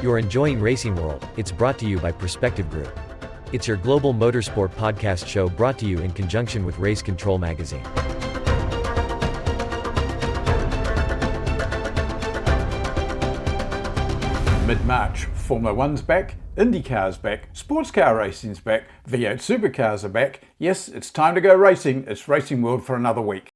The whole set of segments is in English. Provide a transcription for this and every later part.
You're enjoying Racing World. It's brought to you by Perspective Group. It's your global motorsport podcast show brought to you in conjunction with Race Control Magazine. Mid-March, Formula One's back, INDYCAR's back, sports car racing's back, V8 supercars are back. Yes, it's time to go racing. It's Racing World for another week.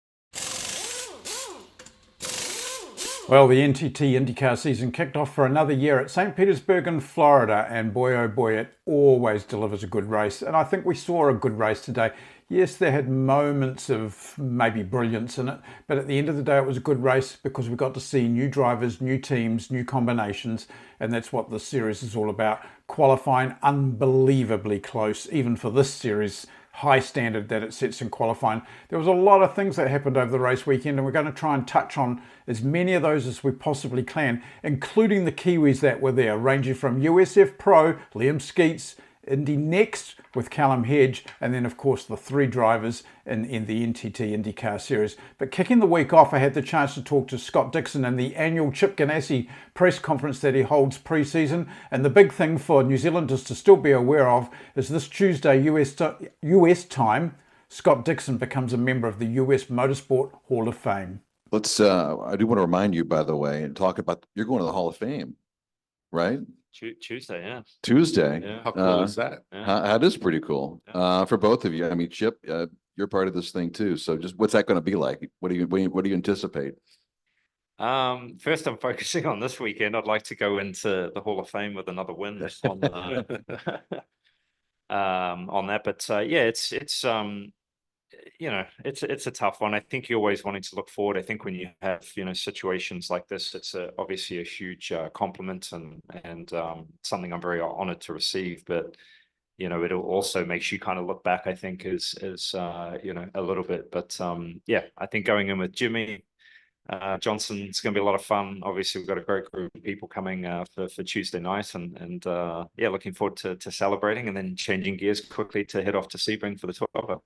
Well, the NTT INDYCAR season kicked off for another year at St Petersburg in Florida, and boy oh boy, it always delivers a good race. And I think we saw a good race today. Yes, there had moments of maybe brilliance in it, but at the end of the day it was a good race because we got to see new drivers, new teams, new combinations, and that's what this series is all about. Qualifying unbelievably close, even for this series, high standard that it sets in qualifying. There was a lot of things that happened over the race weekend, and we're going to try and touch on as many of those as we possibly can, including the Kiwis that were there, ranging from USF Pro, Liam Sceats, Indy Next with Callum, Hedge, and then of course the three drivers in the NTT INDYCAR Series. But kicking the week off, I had the chance to talk to Scott Dixon in the annual Chip Ganassi press conference that he holds pre-season. And the big thing for New Zealanders to still be aware of is this Tuesday US time, Scott Dixon becomes a member of the US Motorsport Hall of Fame. Let's, I do want to remind you, by the way, and talk about, you're going to the Hall of Fame, right? Tuesday, yeah. Tuesday. Yeah. How cool is that? Yeah. That is pretty cool. For both of you. I mean, Chip, you're part of this thing too. So just what's that going to be like? What do you anticipate? First, I'm focusing on this weekend. I'd like to go into the Hall of Fame with another win on that. But yeah, it's it's a tough one. I think you're always wanting to look forward. I think when you have situations like this, it's obviously a huge compliment and something I'm very honored to receive. But it also makes you kind of look back, I think, as a little bit. But yeah, I think going in with Jimmy Johnson, it's going to be a lot of fun. Obviously, we've got a great group of people coming for Tuesday night, and yeah, looking forward to celebrating and then changing gears quickly to head off to Sebring for the 12-hour.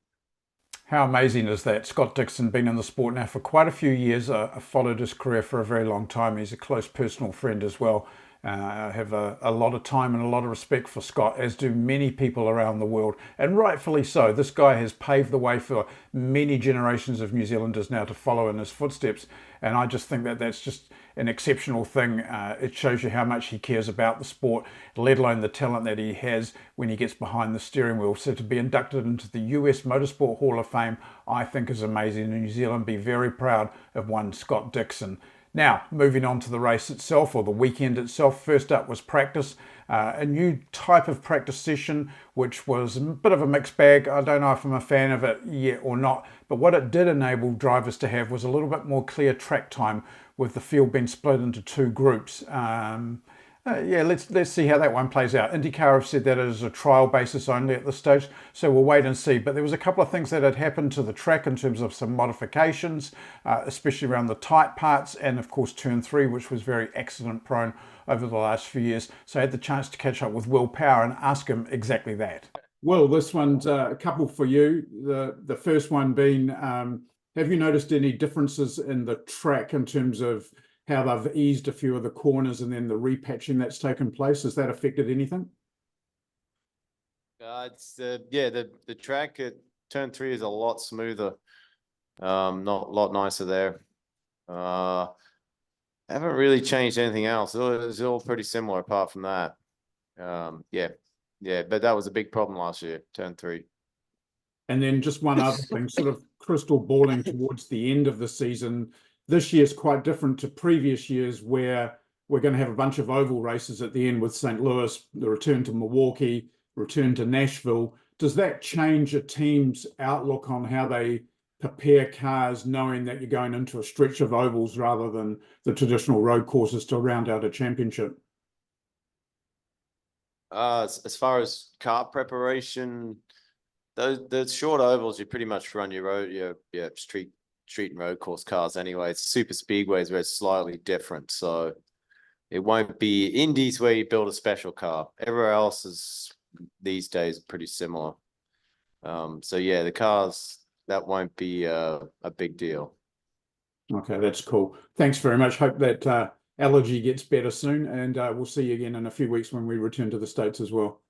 How amazing is that? Scott Dixon, been in the sport now for quite a few years. I've followed his career for a very long time. He's a close personal friend as well. I have a lot of time and a lot of respect for Scott, as do many people around the world, and rightfully so. This guy has paved the way for many generations of New Zealanders now to follow in his footsteps, and I just think that that's just an exceptional thing. It shows you how much he cares about the sport, let alone the talent that he has when he gets behind the steering wheel. So to be inducted into the US Motorsport Hall of Fame, I think is amazing, and New Zealand be very proud of one Scott Dixon. Now, moving on to the race itself, or the weekend itself. First up was practice, a new type of practice session, which was a bit of a mixed bag. I don't know if I'm a fan of it yet or not, but what it did enable drivers to have was a little bit more clear track time, with the field being split into two groups. Yeah, let's see how that one plays out. INDYCAR have said that it is a trial basis only at this stage, so we'll wait and see. But there was a couple of things that had happened to the track in terms of some modifications, especially around the tight parts, and of course turn 3, which was very accident prone over the last few years. So I had the chance to catch up with Will Power and ask him exactly that. Well, this one's a couple for you. The first one being, have you noticed any differences in the track in terms of how they've eased a few of the corners and then the repatching that's taken place? Has that affected anything? It's the track at turn 3 is a lot smoother, not a lot nicer there. Haven't really changed anything else. It's all pretty similar apart from that. Yeah, but that was a big problem last year, turn 3. And then just one other thing, sort of crystal balling towards the end of the season. This year's quite different to previous years, where we're going to have a bunch of oval races at the end with St. Louis, the return to Milwaukee, return to Nashville. Does that change a team's outlook on how they prepare cars, knowing that you're going into a stretch of ovals rather than the traditional road courses to round out a championship? As far as car preparation, those short ovals, you pretty much run your road, your street and road course cars anyway. It's super speedways where it's slightly different, so it won't be Indies where you build a special car. Everywhere else is these days pretty similar. So yeah, the cars, that won't be a big deal. Okay, that's cool. Thanks very much. Hope that allergy gets better soon, and we'll see you again in a few weeks when we return to the States as well.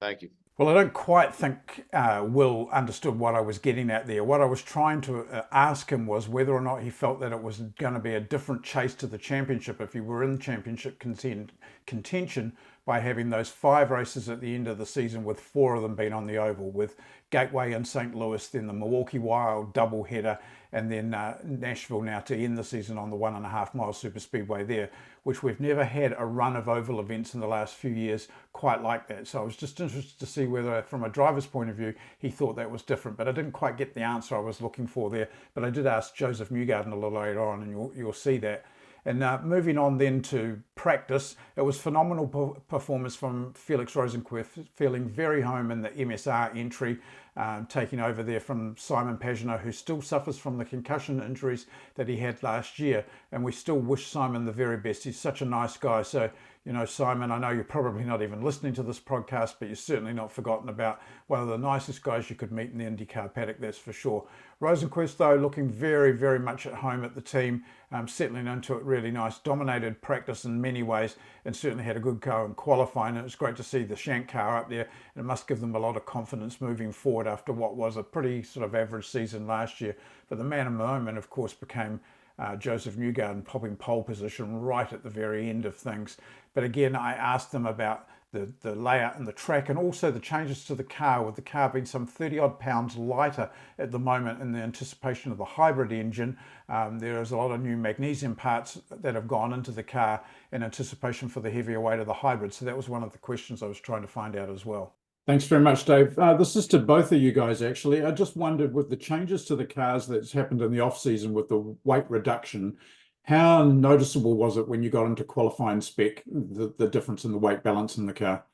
Thank you. Well, I don't quite think Will understood what I was getting at there. What I was trying to ask him was whether or not he felt that it was going to be a different chase to the championship if he were in championship contention by having those 5 races at the end of the season, with 4 of them being on the oval, with Gateway in St. Louis, then the Milwaukee Wild doubleheader, and then Nashville now to end the season on the 1.5 mile super speedway there, which we've never had a run of oval events in the last few years quite like that. So I was just interested to see whether, from a driver's point of view, he thought that was different, but I didn't quite get the answer I was looking for there. But I did ask Joseph Newgarden a little later on, and you'll see that. And moving on then to practice, it was phenomenal performance from Felix Rosenqvist, feeling very home in the MSR entry, taking over there from Simon Pagenaud, who still suffers from the concussion injuries that he had last year. And we still wish Simon the very best. He's such a nice guy. So, you know, Simon, I know you're probably not even listening to this podcast, but you're certainly not forgotten about one of the nicest guys you could meet in the IndyCar paddock, that's for sure. Rosenqvist, though, looking very, very much at home at the team, settling into it really nice, dominated practice in many ways, and certainly had a good go in qualifying. And it's great to see the Shank car up there, and it must give them a lot of confidence moving forward after what was a pretty sort of average season last year. But the man of the moment, of course, became Joseph Newgarden, popping pole position right at the very end of things. But again, I asked them about the layout and the track, and also the changes to the car, with the car being some 30 odd pounds lighter at the moment in the anticipation of the hybrid engine. There is a lot of new magnesium parts that have gone into the car in anticipation for the heavier weight of the hybrid. So that was one of the questions I was trying to find out as well. Thanks very much, Dave. This is to both of you guys, actually. I just wondered, with the changes to the cars that's happened in the off-season with the weight reduction, how noticeable was it when you got into qualifying spec, the difference in the weight balance in the car?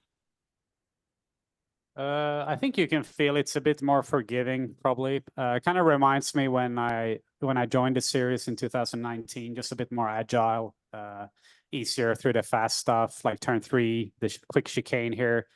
I think you can feel it's a bit more forgiving, probably. Kind of reminds me when I joined the series in 2019, just a bit more agile, easier through the fast stuff, like turn 3, the quick chicane here.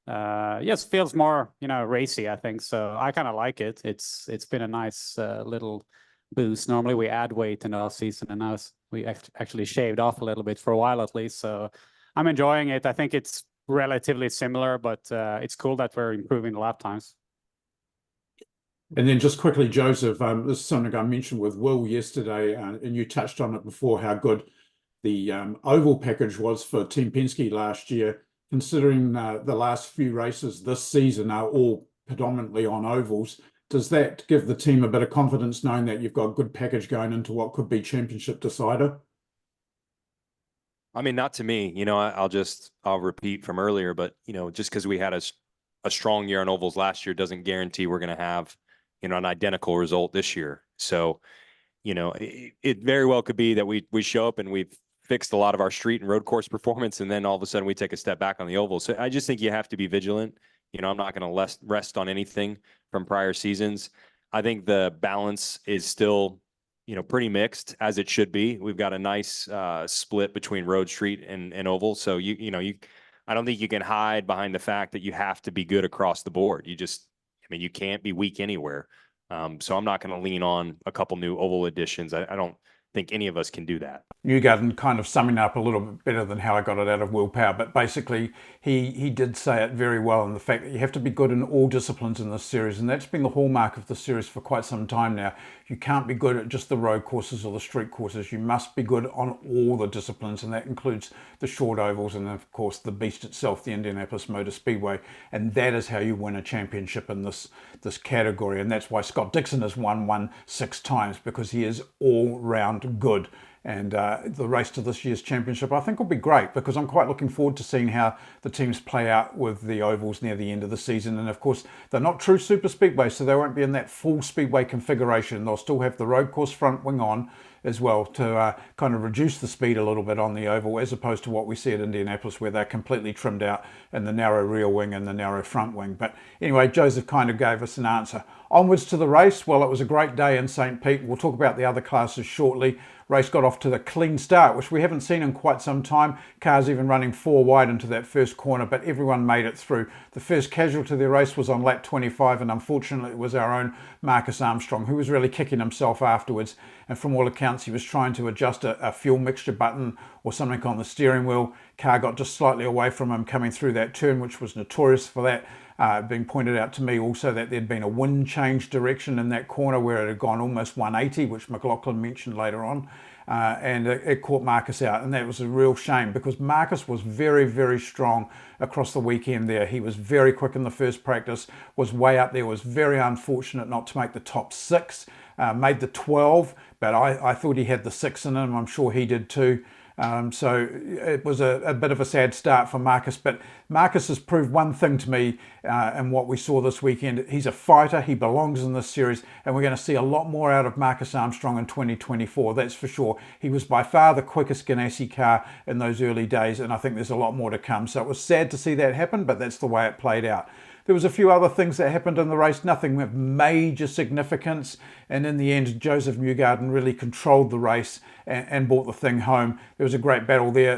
Yes, feels more, you know, racy, I think. So I kind of like it. It's been a nice little boost. Normally we add weight in the off season, and now we actually shaved off a little bit for a while at least. So I'm enjoying it. I think it's relatively similar, but it's cool that we're improving the lap times. And then just quickly, Joseph, this is something I mentioned with Will yesterday, and you touched on it before, how good the oval package was for Team Penske last year. Considering the last few races this season are all predominantly on ovals, does that give the team a bit of confidence knowing that you've got a good package going into what could be championship decider? I mean, not to me. You know, I'll repeat from earlier, but, you know, just because we had a strong year on ovals last year doesn't guarantee we're going to have, you know, an identical result this year. So, you know, it very well could be that we show up and we've fixed a lot of our street and road course performance, and then all of a sudden we take a step back on the oval. So I just think you have to be vigilant. You know, I'm not going to rest on anything from prior seasons. I think the balance is still, you know, pretty mixed, as it should be. We've got a nice split between road, street, and oval. So I don't think you can hide behind the fact that you have to be good across the board. You can't be weak anywhere. So I'm not going to lean on a couple new oval additions. I don't think any of us can do that. Newgarden kind of summing up a little bit better than how I got it out of Will Power, but basically he did say it very well, in the fact that you have to be good in all disciplines in this series, and that's been the hallmark of the series for quite some time now. You can't be good at just the road courses or the street courses. You must be good on all the disciplines, and that includes the short ovals and, of course, the beast itself, the Indianapolis Motor Speedway. And that is how you win a championship in this category, and that's why Scott Dixon has won 6 times, because he is all round good. And the race to this year's championship, I think, will be great, because I'm quite looking forward to seeing how the teams play out with the ovals near the end of the season. And of course, they're not true super speedways, so they won't be in that full speedway configuration. They'll still have the road course front wing on as well to kind of reduce the speed a little bit on the oval, as opposed to what we see at Indianapolis, where they're completely trimmed out in the narrow rear wing and the narrow front wing. But anyway, Joseph kind of gave us an answer. Onwards to the race. Well, it was a great day in St Pete. We'll talk about the other classes shortly. Race got off to the clean start, which we haven't seen in quite some time. Cars even running 4 wide into that first corner, but everyone made it through. The first casualty of the race was on lap 25, and unfortunately it was our own Marcus Armstrong, who was really kicking himself afterwards. And from all accounts, he was trying to adjust a fuel mixture button or something on the steering wheel. Car got just slightly away from him coming through that turn, which was notorious for that. Being pointed out to me also that there'd been a wind change direction in that corner where it had gone almost 180, which McLaughlin mentioned later on, and it caught Marcus out, and that was a real shame because Marcus was very, very strong across the weekend there. He was very quick in the first practice, was way up there, was very unfortunate not to make the top 6, made the 12, but I thought he had the 6 in him. I'm sure he did too. So it was a bit of a sad start for Marcus, but Marcus has proved one thing to me in what we saw this weekend. He's a fighter, he belongs in this series, and we're going to see a lot more out of Marcus Armstrong in 2024, that's for sure. He was by far the quickest Ganassi car in those early days, and I think there's a lot more to come. So it was sad to see that happen, but that's the way it played out. There was a few other things that happened in the race, nothing of major significance. And in the end, Joseph Newgarden really controlled the race and brought the thing home. There was a great battle there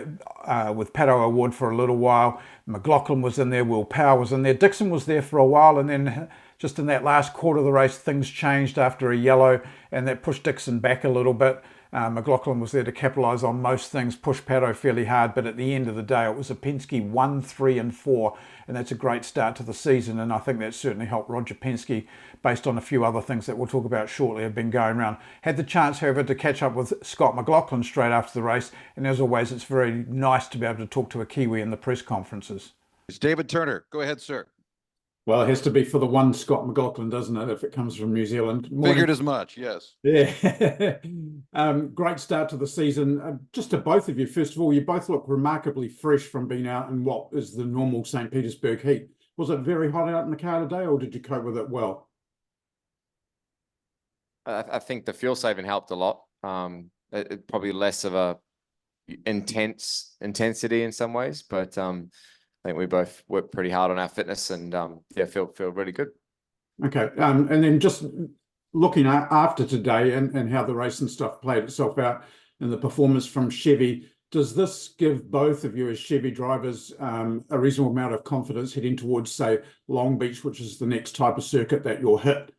with Pato O'Ward for a little while. McLaughlin was in there, Will Power was in there. Dixon was there for a while, and then just in that last quarter of the race, things changed after a yellow, and that pushed Dixon back a little bit. McLaughlin was there to capitalise on most things, push Pato fairly hard, but at the end of the day, it was a Penske 1, 3 and 4, and that's a great start to the season, and I think that certainly helped Roger Penske, based on a few other things that we'll talk about shortly have been going around. Had the chance, however, to catch up with Scott McLaughlin straight after the race, and as always, it's very nice to be able to talk to a Kiwi in the press conferences. It's David Turner. Go ahead, sir. Well, it has to be for the one Scott McLaughlin, doesn't it, if it comes from New Zealand? Morning. Figured as much, yes. Yeah. Great start to the season. Just to both of you, first of all, you both look remarkably fresh from being out in what is the normal St Petersburg heat. Was it very hot out in the car today, or did you cope with it well? I think the fuel saving helped a lot. It probably less of a intensity in some ways, but I think we both worked pretty hard on our fitness, and yeah, feel really good. Okay, and then just looking after today and how the race and stuff played itself out and the performance from Chevy, does this give both of you as Chevy drivers a reasonable amount of confidence heading towards, say, Long Beach, which is the next type of circuit that you'll hit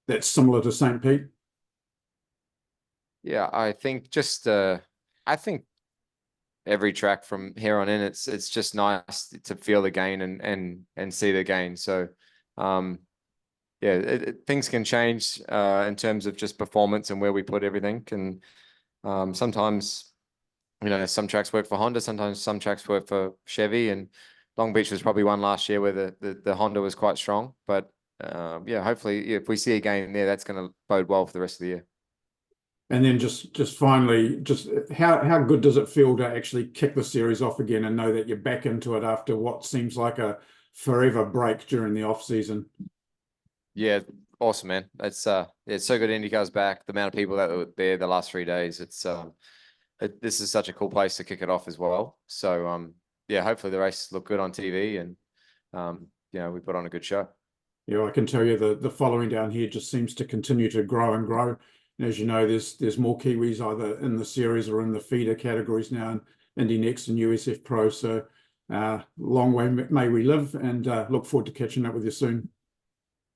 that's similar to St. Pete? Yeah, I think every track from here on in, it's just nice to feel the gain and see the gain. So, yeah, things can change in terms of just performance and where we put everything. And sometimes, you know, some tracks work for Honda, sometimes some tracks work for Chevy. And Long Beach was probably one last year where the Honda was quite strong. But yeah, hopefully, if we see a gain there, that's going to bode well for the rest of the year. And then just finally, just how good does it feel to actually kick the series off again and know that you're back into it after what seems like a forever break during the off season? Yeah, awesome, man. It's so good. IndyCar's back. The amount of people that were there the last 3 days, this is such a cool place to kick it off as well. So yeah, hopefully the race look good on TV, and you know, we put on a good show. Yeah, I can tell you the following down here just seems to continue to grow and grow. And as you know, there's more Kiwis either in the series or in the feeder categories now in Indy Next and USF Pro. So long way may we live, and look forward to catching up with you soon.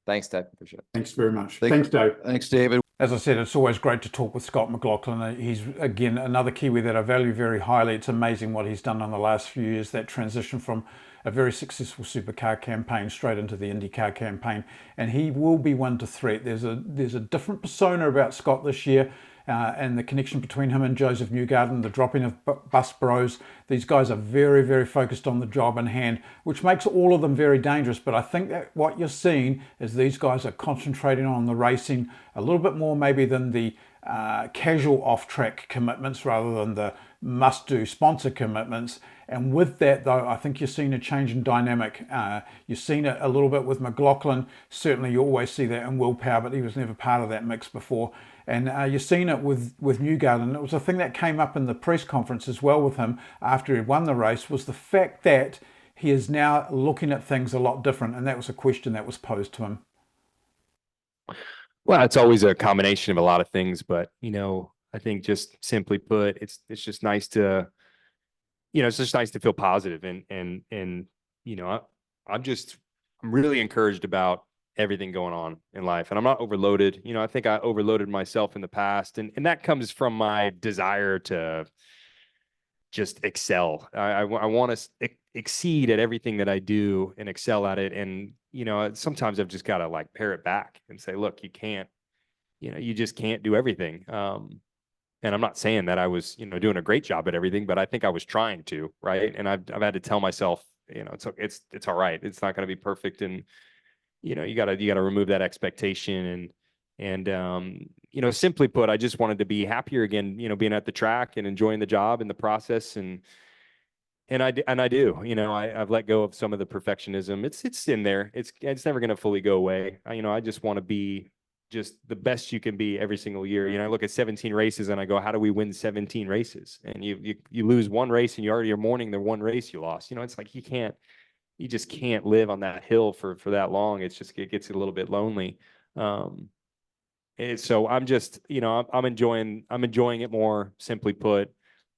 Thanks, Dave. Appreciate it. Thanks very much. Thanks, Dave. Thanks, David. As I said, it's always great to talk with Scott McLaughlin. He's, again, another Kiwi that I value very highly. It's amazing what he's done in the last few years, that transition from a very successful supercar campaign straight into the IndyCar campaign. And he will be one to threat. There's a different persona about Scott this year. And the connection between him and Joseph Newgarden, the dropping of Bus Bros. These guys are very, very focused on the job in hand, which makes all of them very dangerous. But I think that what you're seeing is these guys are concentrating on the racing a little bit more maybe than the casual off-track commitments rather than the must-do sponsor commitments. And with that, though, I think you're seeing a change in dynamic. You've seen it a little bit with McLaughlin. Certainly you always see that in Will Power, but he was never part of that mix before. And you've seen it with Newgarden. It was a thing that came up in the press conference as well with him after he'd won the race, was the fact that he is now looking at things a lot different. And that was a question that was posed to him. Well, it's always a combination of a lot of things, but I think just simply put, it's just nice to, it's just nice to feel positive and I'm really encouraged about everything going on in life, and I'm not overloaded. I think I overloaded myself in the past, and that comes from my desire to just excel. I want to exceed at everything that I do and excel at it. And, sometimes I've just got to like pare it back and say, look, you can't, you just can't do everything. And I'm not saying that I was, doing a great job at everything, but I think I was trying to, right. And I've had to tell myself, it's all right. It's not going to be perfect. And, you gotta remove that expectation and simply put, I just wanted to be happier again, being at the track and enjoying the job and the process. And I do, I've let go of some of the perfectionism. It's in there. It's never going to fully go away. I just want to be just the best you can be every single year. I look at 17 races and I go, how do we win 17 races? And you lose one race and you're mourning the one race you lost. It's like, you just can't live on that hill for that long. It gets a little bit lonely. And so I'm just, I'm enjoying it more. Simply put,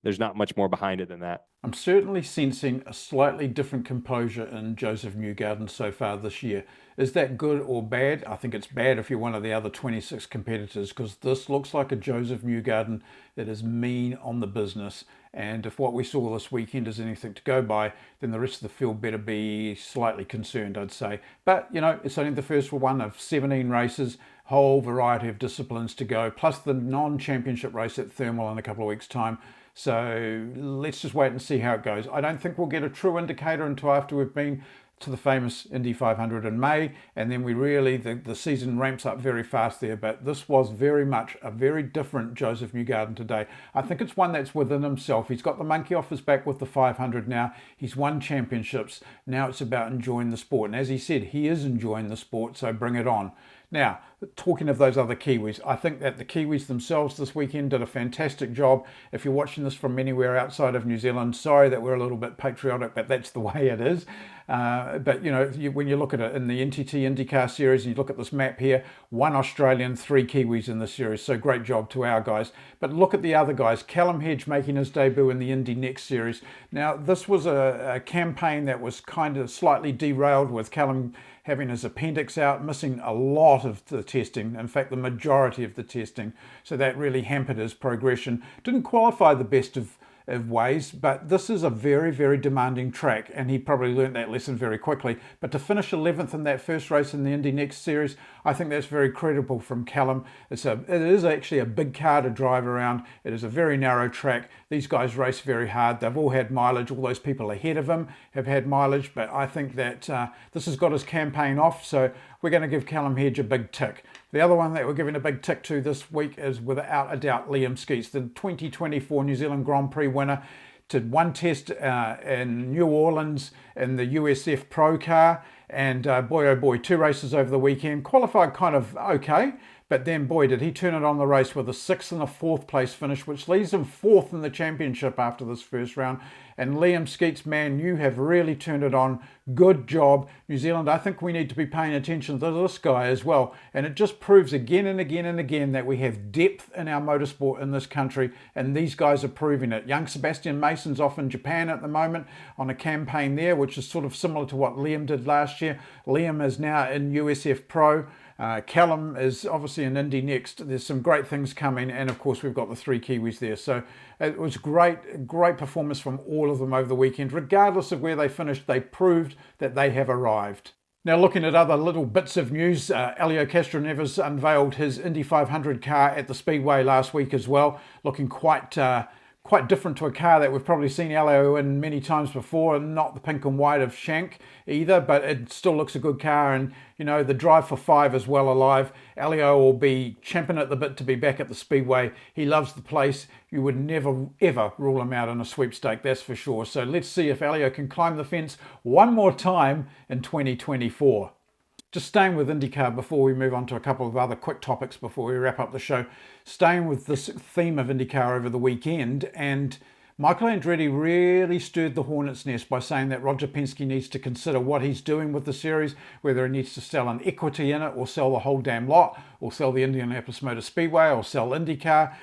there's not much more behind it than that. I'm certainly sensing a slightly different composure in Joseph Newgarden so far this year. Is that good or bad? I think it's bad if you're one of the other 26 competitors, because this looks like a Joseph Newgarden that is mean on the business. And if what we saw this weekend is anything to go by, then the rest of the field better be slightly concerned, I'd say. But, it's only the first one of 17 races, whole variety of disciplines to go, plus the non-championship race at Thermal in a couple of weeks' time. So let's just wait and see how it goes. I don't think we'll get a true indicator until after we've been to the famous Indy 500 in May, and then we really, the season ramps up very fast there. But this was very much a very different Joseph Newgarden today. I think it's one that's within himself. He's got the monkey off his back with the 500 now. He's won championships. Now it's about enjoying the sport. And as he said, he is enjoying the sport, so bring it on. Now, talking of those other Kiwis, I think that the Kiwis themselves this weekend did a fantastic job. If you're watching this from anywhere outside of New Zealand, sorry that we're a little bit patriotic, but that's the way it is. But, when you look at it in the NTT INDYCAR series, and you look at this map here, 1 Australian, 3 Kiwis in the series. So great job to our guys. But look at the other guys. Callum Hedge making his debut in the Indy Next series. Now, this was a campaign that was kind of slightly derailed with Callum having his appendix out, missing a lot of the testing, in fact the majority of the testing, so that really hampered his progression. Didn't qualify the best of ways, but this is a very, very demanding track, and he probably learnt that lesson very quickly. But to finish 11th in that first race in the Indy Next series, I think that's very credible from Callum. It is actually a big car to drive around. It is a very narrow track. These guys race very hard. They've all had mileage. All those people ahead of him have had mileage, but I think that this has got his campaign off, so we're going to give Callum Hedge a big tick. The other one that we're giving a big tick to this week is without a doubt Liam Sceats, the 2024 New Zealand Grand Prix winner. Did one test in New Orleans in the USF Pro car, and boy oh boy, 2 races over the weekend. Qualified kind of okay, but then boy did he turn it on the race with a 6th and a 4th place finish, which leaves him 4th in the championship after this first round. And Liam Sceats, man, you have really turned it on. Good job, New Zealand. I think we need to be paying attention to this guy as well. And it just proves again and again and again that we have depth in our motorsport in this country, and these guys are proving it. Young Sebastian Mason's off in Japan at the moment on a campaign there, which is sort of similar to what Liam did last year. Liam is now in USF Pro. Callum is obviously in Indy Next. There's some great things coming, and of course we've got the 3 Kiwis there. So it was great performance from all of them over the weekend. Regardless of where they finished, they proved that they have arrived. Now, looking at other little bits of news, Helio Castroneves unveiled his Indy 500 car at the Speedway last week as well, looking quite different to a car that we've probably seen Helio in many times before, and not the pink and white of Shank either, but it still looks a good car. And the drive for 5 is well alive. Helio will be champing at the bit to be back at the Speedway. He loves the place. You would never ever rule him out in a sweepstake, that's for sure. So let's see if Helio can climb the fence one more time in 2024. Just staying with IndyCar before we move on to a couple of other quick topics before we wrap up the show. Staying with this theme of IndyCar over the weekend, and Michael Andretti really stirred the hornet's nest by saying that Roger Penske needs to consider what he's doing with the series, whether he needs to sell an equity in it or sell the whole damn lot, or sell the Indianapolis Motor Speedway, or sell IndyCar,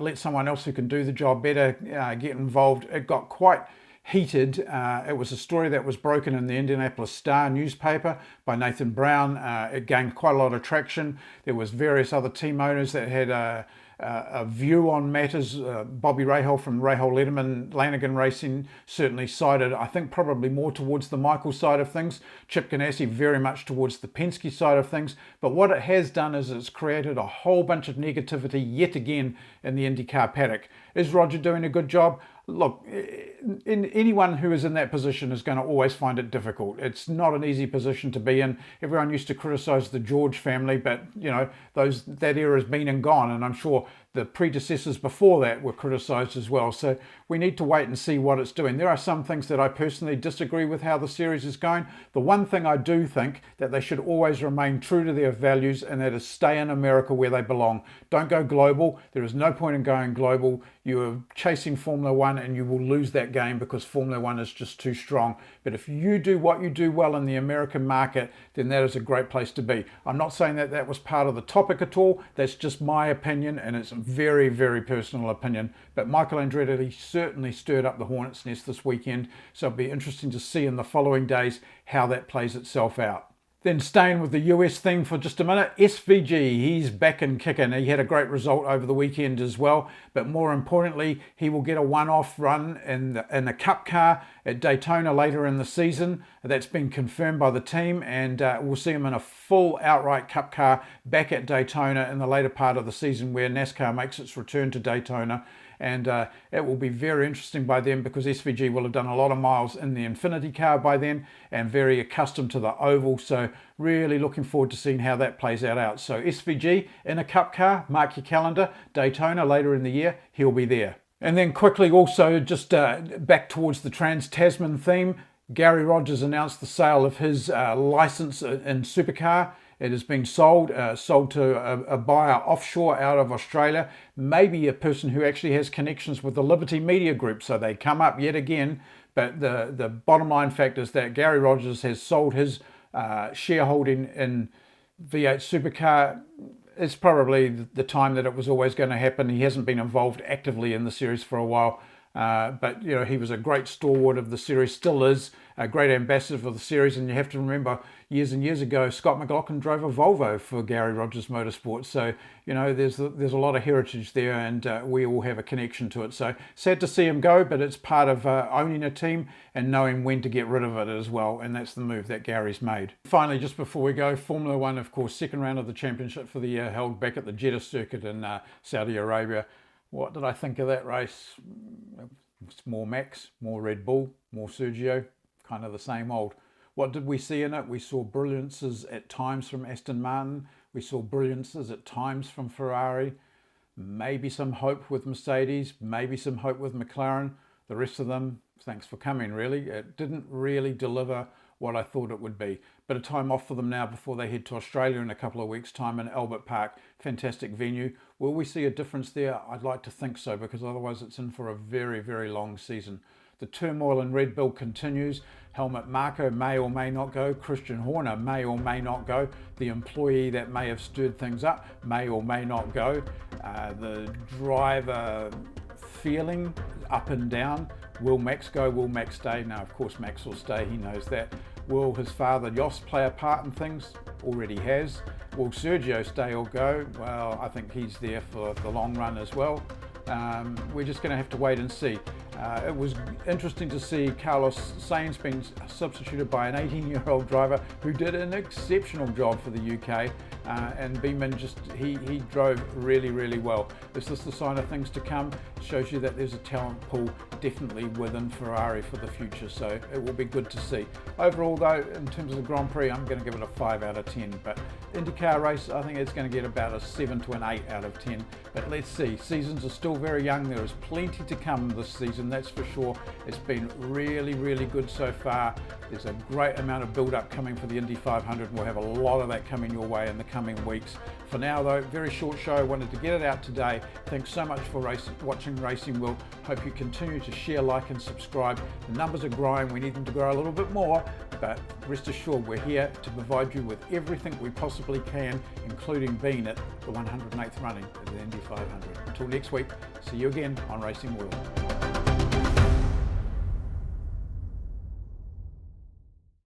let someone else who can do the job better get involved. It got quite heated. It was a story that was broken in the Indianapolis Star newspaper by Nathan Brown. It gained quite a lot of traction. There was various other team owners that had a view on matters. Bobby Rahal from Rahal Letterman Lanigan Racing certainly sided, I think, probably more towards the Michael side of things. Chip Ganassi very much towards the Penske side of things. But what it has done is it's created a whole bunch of negativity yet again in the IndyCar paddock. Is Roger doing a good job? Look, anyone who is in that position is going to always find it difficult. It's not an easy position to be in. Everyone used to criticize the George family, but you know, that era has been and gone, and I'm sure the predecessors before that were criticized as well. So we need to wait and see what it's doing. There are some things that I personally disagree with how the series is going. The one thing I do think that they should always remain true to their values, and that is stay in America where they belong. Don't go global. There is no point in going global. You are chasing Formula One and you will lose that game because Formula One is just too strong. But if you do what you do well in the American market, then that is a great place to be. I'm not saying that that was part of the topic at all. That's just my opinion, and it's a very, very personal opinion. But Michael Andretti certainly stirred up the hornet's nest this weekend, so it'll be interesting to see in the following days how that plays itself out. Then staying with the US theme for just a minute, SVG, he's back and kicking. He had a great result over the weekend as well, but more importantly, he will get a one-off run in the Cup car at Daytona later in the season. That's been confirmed by the team, and we'll see him in a full outright Cup car back at Daytona in the later part of the season where NASCAR makes its return to Daytona. And it will be very interesting by then because SVG will have done a lot of miles in the Infinity car by then and very accustomed to the oval. So really looking forward to seeing how that plays out. So SVG in a Cup car, mark your calendar, Daytona later in the year, he'll be there. And then quickly also just back towards the Trans-Tasman theme, Gary Rogers announced the sale of his license in Supercar. It has been sold to a buyer offshore out of Australia, maybe a person who actually has connections with the Liberty Media Group, so they come up yet again. But the bottom line fact is that Gary Rogers has sold his shareholding in V8 Supercar. It's probably the time that it was always going to happen. He hasn't been involved actively in the series for a while. But you know, he was a great stalwart of the series, still is a great ambassador for the series. And you have to remember, years and years ago, Scott McLaughlin drove a Volvo for Gary Rogers Motorsports. So you know, there's a lot of heritage there, and we all have a connection to it. So sad to see him go, but it's part of owning a team and knowing when to get rid of it as well. And that's the move that Gary's made. Finally, just before we go, Formula One, of course, second round of the championship for the year held back at the Jeddah circuit in Saudi Arabia. What did I think of that race? It's more Max, more Red Bull, more Sergio, kind of the same old. What did we see in it? We saw brilliances at times from Aston Martin. We saw brilliances at times from Ferrari. Maybe some hope with Mercedes, maybe some hope with McLaren. The rest of them, thanks for coming, really. It didn't really deliver what I thought it would be. Bit of time off for them now before they head to Australia in a couple of weeks' time in Albert Park. Fantastic venue. Will we see a difference there? I'd like to think so, because otherwise it's in for a very, very long season. The turmoil in Red Bull continues. Helmut Marko may or may not go. Christian Horner may or may not go. The employee that may have stirred things up may or may not go. The driver feeling up and down. Will Max go? Will Max stay? Now, of course, Max will stay. He knows that. Will his father Jos play a part in things? Already has. Will Sergio stay or go? Well, I think he's there for the long run as well. We're just going to have to wait and see. It was interesting to see Carlos Sainz being substituted by an 18-year-old driver who did an exceptional job for the UK, and Beeman he drove really, really well. Is this the sign of things to come? It shows you that there's a talent pool definitely within Ferrari for the future, so it will be good to see. Overall though, in terms of the Grand Prix, I'm going to give it a 5 out of 10, but IndyCar race, I think it's going to get about a 7 to an 8 out of 10, but let's see. Seasons are still very young. There is plenty to come this season, that's for sure. It's been really, really good so far. There's a great amount of build-up coming for the Indy 500, and we'll have a lot of that coming your way in the coming weeks. For now though, very short show, I wanted to get it out today. Thanks so much for watching Racing World. Hope you continue to share, like and subscribe. The numbers are growing, we need them to grow a little bit more, but rest assured we're here to provide you with everything we possibly can, including being at the 108th running of the Indy 500. Until next week, see you again on Racing World.